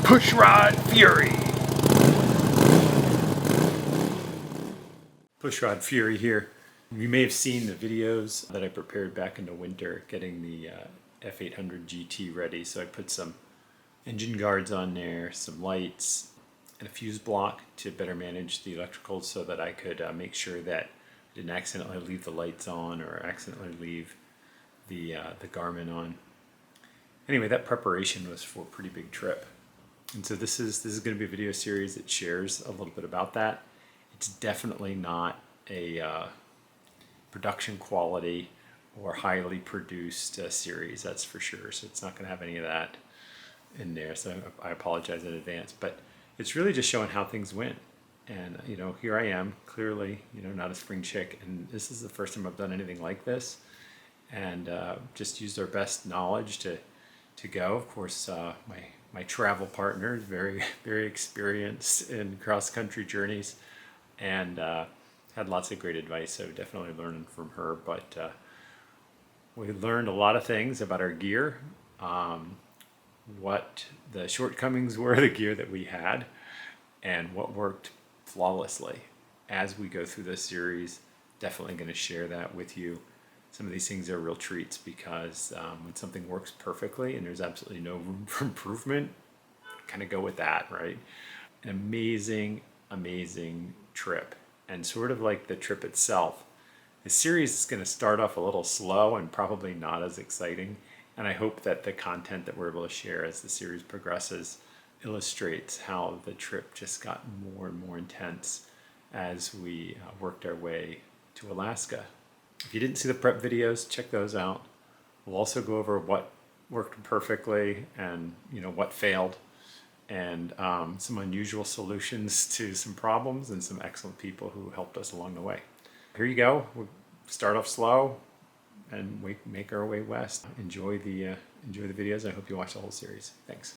Pushrod Fury. Pushrod Fury here. You may have seen the videos that I prepared back in the winter getting the F800GT ready. So I put some engine guards on there, some lights, and a fuse block to better manage the electrical so that I could make sure that I didn't accidentally leave the lights on or accidentally leave the Garmin on. Anyway, that preparation was for a pretty big trip. And so this is going to be a video series that shares a little bit about that. It's definitely not a production quality or highly produced series, that's for sure. So it's not going to have any of that in there. So I apologize in advance, but it's really just showing how things went. And, you know, here I am, clearly, you know, not a spring chick. And this is the first time I've done anything like this. And just used our best knowledge to go. Of course, my travel partner is very, very experienced in cross-country journeys and had lots of great advice, so definitely learning from her. But we learned a lot of things about our gear, what the shortcomings were of the gear that we had, and what worked flawlessly. As we go through this series, definitely going to share that with you. Some of these things are real treats because when something works perfectly and there's absolutely no room for improvement, kind of go with that, right? An amazing, amazing trip. And sort of like the trip itself, the series is going to start off a little slow and probably not as exciting. And I hope that the content that we're able to share as the series progresses illustrates how the trip just got more and more intense as we worked our way to Alaska. If you didn't see the prep videos, check those out. We'll also go over what worked perfectly and, you know, what failed, and some unusual solutions to some problems and some excellent people who helped us along the way. Here you go. We'll start off slow and we make our way west. Enjoy the videos. I hope you watch the whole series. Thanks.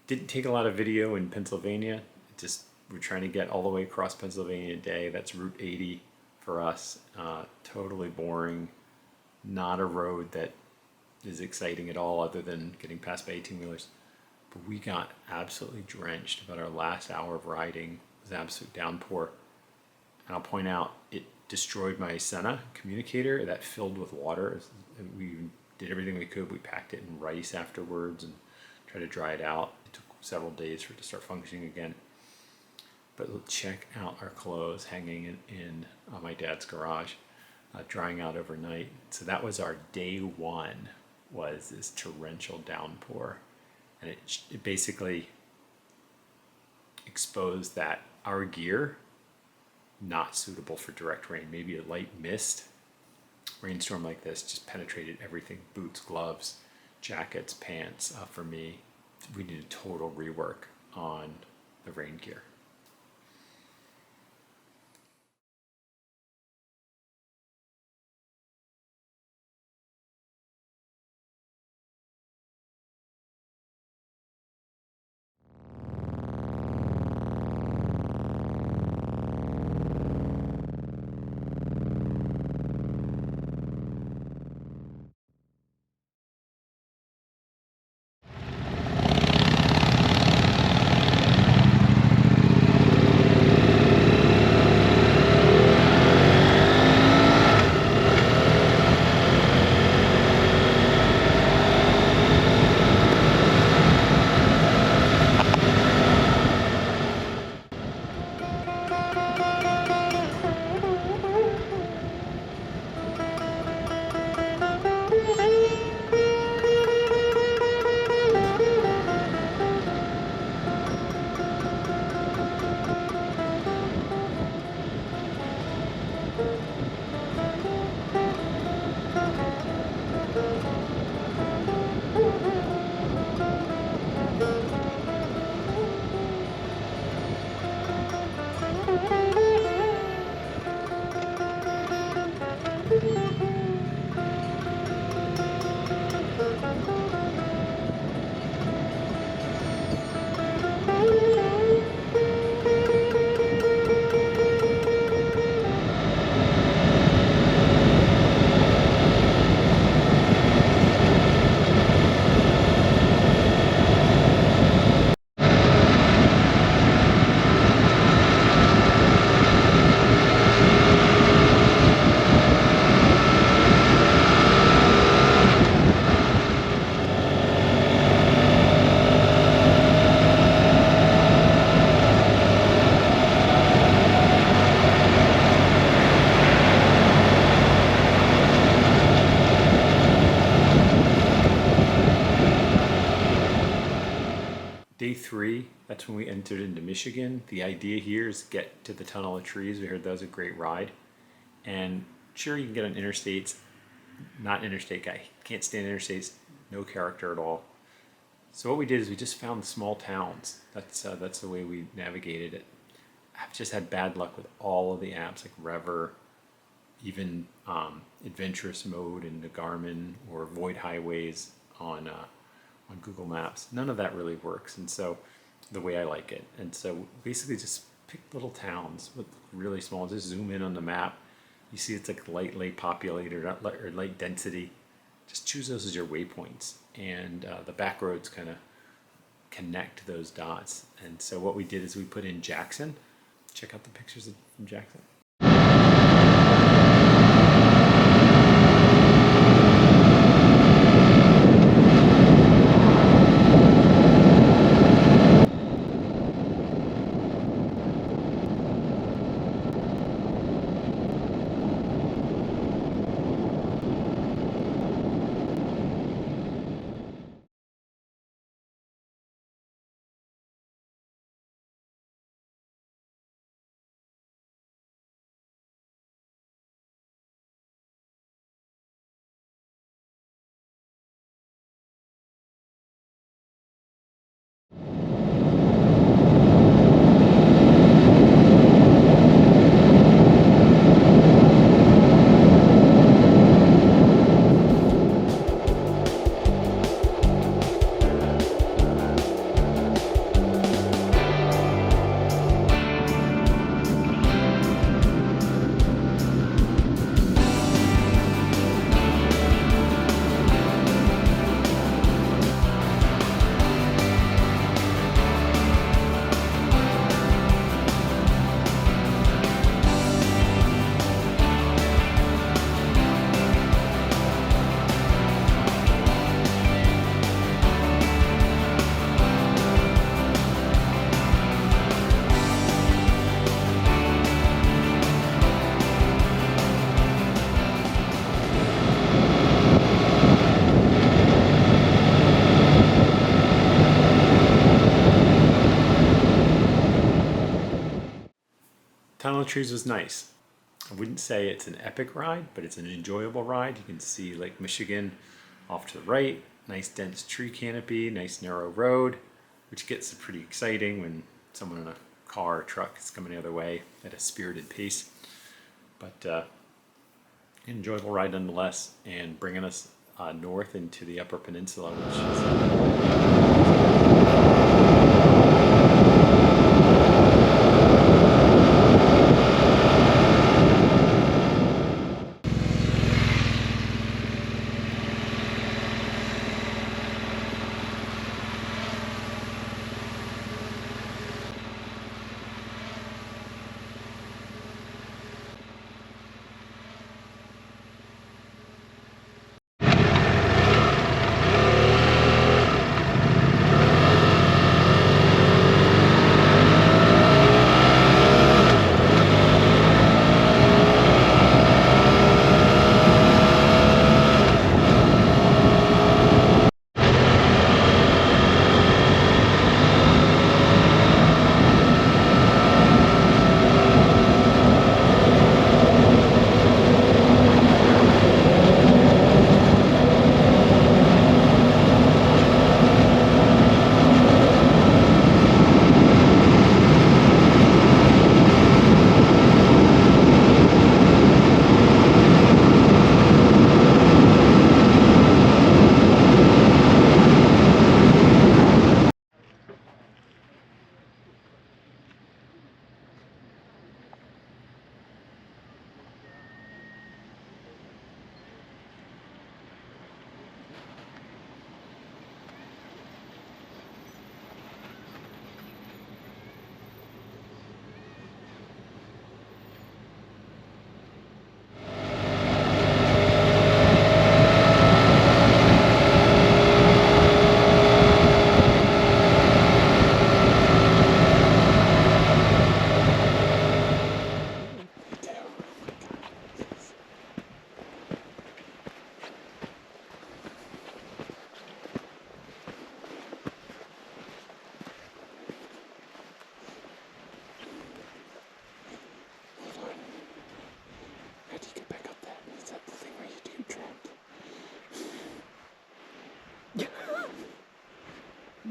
Didn't take a lot of video in Pennsylvania. Just we're trying to get all the way across Pennsylvania today. That's Route 80 for us. Totally boring. Not a road that is exciting at all other than getting passed by 18-wheelers. But we got absolutely drenched. About our last hour of riding was an absolute downpour. And I'll point out, it destroyed my Senna communicator that filled with water. We did everything we could. We packed it in rice afterwards and tried to dry it out. It took several days for it to start functioning again. But check out our clothes hanging in my dad's garage, drying out overnight. So that was our day one, was this torrential downpour. And it basically exposed that our gear, not suitable for direct rain. Maybe a light mist. Rainstorm like this just penetrated everything. Boots, gloves, jackets, pants. For me, we need a total rework on the rain gear. Day 3, that's when we entered into Michigan. The idea here is get to the Tunnel of Trees. We heard that was a great ride. And sure, you can get on interstates. Not interstate guy. Can't stand interstates. No character at all. So what we did is we just found the small towns. That's the way we navigated it. I've just had bad luck with all of the apps like Rever, even Adventurous Mode in the Garmin, or Avoid Highways on Google Maps. None of that really works, and so the way I like it. And so basically just pick little towns with really small, just zoom in on the map. You see it's like lightly populated or light density. Just choose those as your waypoints, and the back roads kind of connect those dots. And so what we did is we put in Jackson. Check out the pictures from Jackson. Tunnel of Trees was nice. I wouldn't say it's an epic ride, but it's an enjoyable ride. You can see Lake Michigan off to the right, nice dense tree canopy, nice narrow road, which gets pretty exciting when someone in a car or truck is coming the other way at a spirited pace. But enjoyable ride nonetheless, and bringing us north into the Upper Peninsula, which is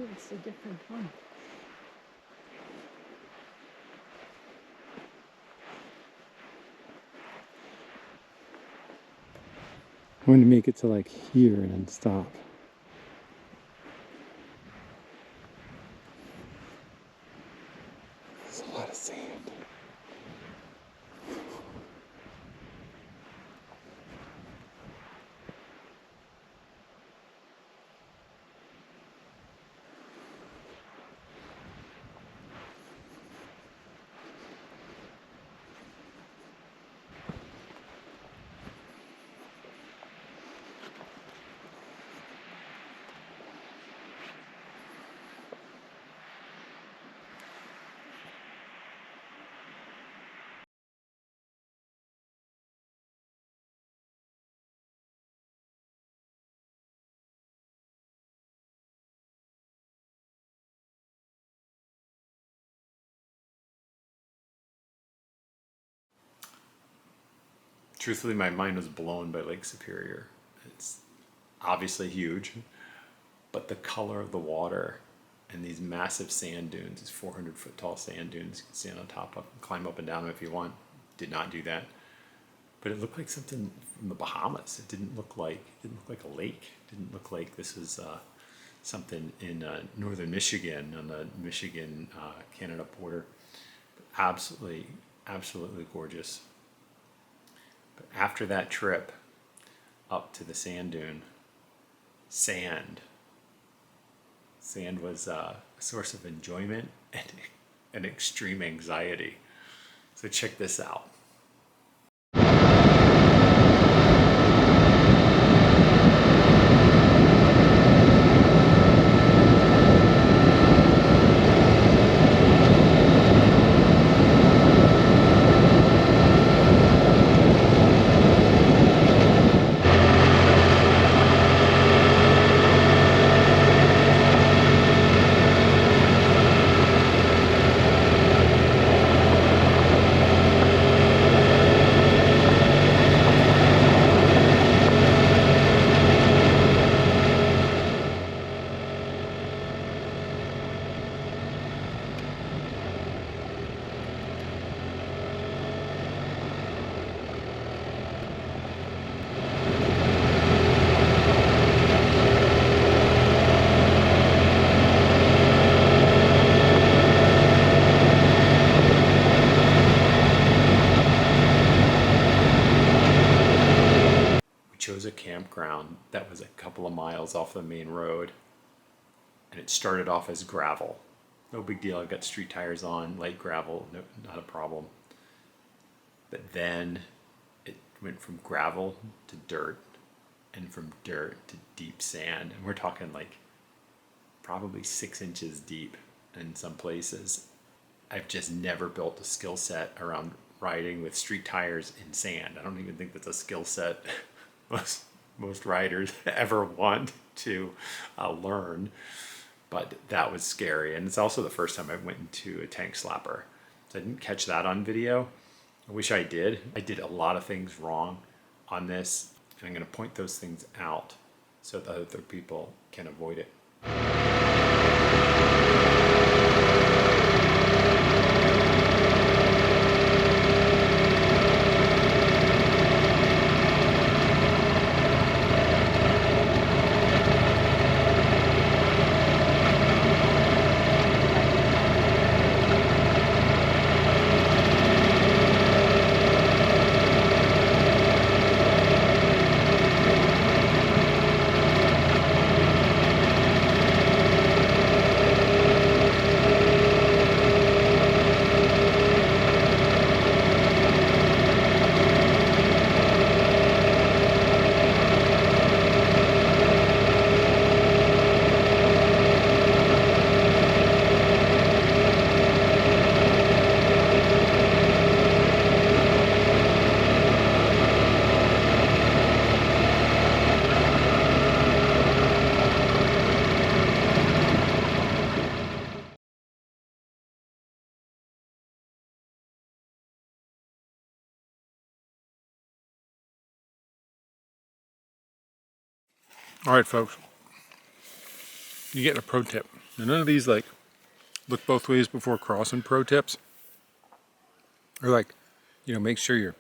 It's a different one. I want to make it to like here and then stop. There's a lot of sand. Truthfully, my mind was blown by Lake Superior. It's obviously huge, but the color of the water and these massive sand dunes, these 400-foot tall sand dunes, you can stand on top of and climb up and down them if you want. Did not do that. But it looked like something from the Bahamas. It didn't look like a lake. It didn't look like this was something in northern Michigan on the Michigan Canada border. But absolutely gorgeous. But after that trip up to the sand dune, sand was a source of enjoyment and extreme anxiety. So check this out. Chose a campground that was a couple of miles off the main road, and it started off as gravel. No big deal. I've got street tires on, light gravel, no, not a problem. But then it went from gravel to dirt, and from dirt to deep sand, and we're talking like probably 6 inches deep in some places. I've just never built a skill set around riding with street tires in sand. I don't even think that's a skill set most riders ever want to learn, but that was scary. And it's also the first time I went into a tank slapper, so I didn't catch that on video. I wish I did. I did a lot of things wrong on this, and I'm going to point those things out so that other people can avoid it. All right, folks, you're getting a pro tip. Now, none of these like look both ways before crossing pro tips. Or like, you know, make sure your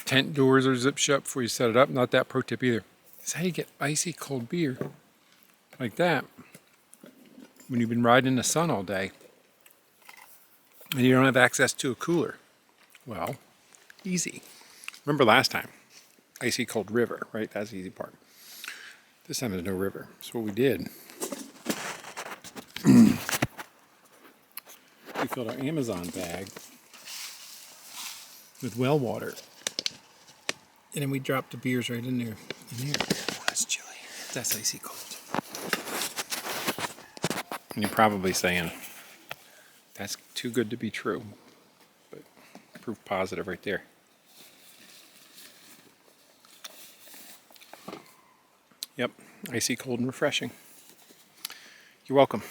tent doors are zip shut before you set it up. Not that pro tip either. This is how you get icy cold beer like that when you've been riding in the sun all day and you don't have access to a cooler. Well, easy. Remember last time, icy cold river, right? That's the easy part. This time there's no river. So what we did, we filled our Amazon bag with well water. And then we dropped the beers right in there. Oh, that's chilly. That's icy cold. And you're probably saying, that's too good to be true. But proof positive right there. Yep, icy cold and refreshing. You're welcome.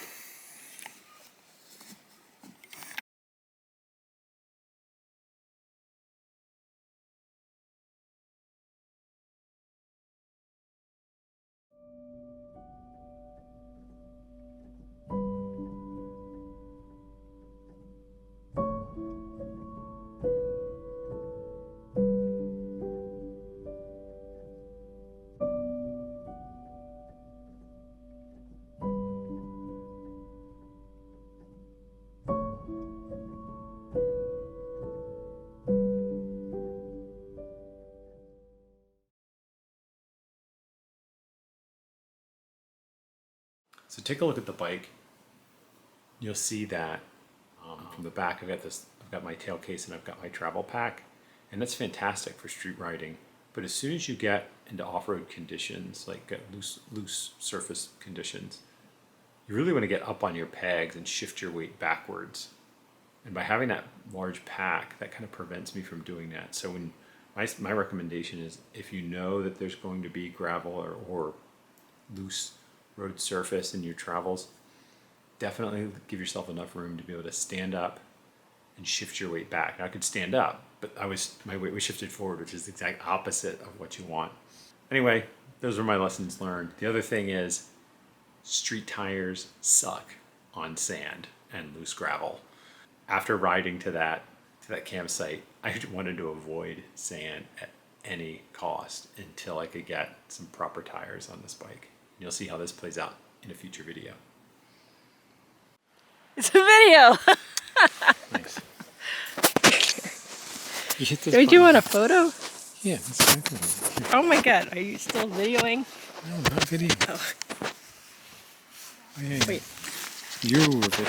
So take a look at the bike. You'll see that from the back I've got my tail case and I've got my travel pack, and that's fantastic for street riding. But as soon as you get into off-road conditions, like loose surface conditions, you really want to get up on your pegs and shift your weight backwards. And by having that large pack, that kind of prevents me from doing that. So when my recommendation is, if you know that there's going to be gravel or loose road surface in your travels, definitely give yourself enough room to be able to stand up and shift your weight back. Now, I could stand up, but my weight was shifted forward, which is the exact opposite of what you want. Anyway, those were my lessons learned. The other thing is, street tires suck on sand and loose gravel. After riding to that campsite, I wanted to avoid sand at any cost until I could get some proper tires on this bike. And you'll see how this plays out in a future video. It's a video. Nice. Don't you want a photo? Yeah, that's exactly. Oh my god, are you still videoing? No, not video. Oh. Oh, yeah, yeah. Wait. You were videoing.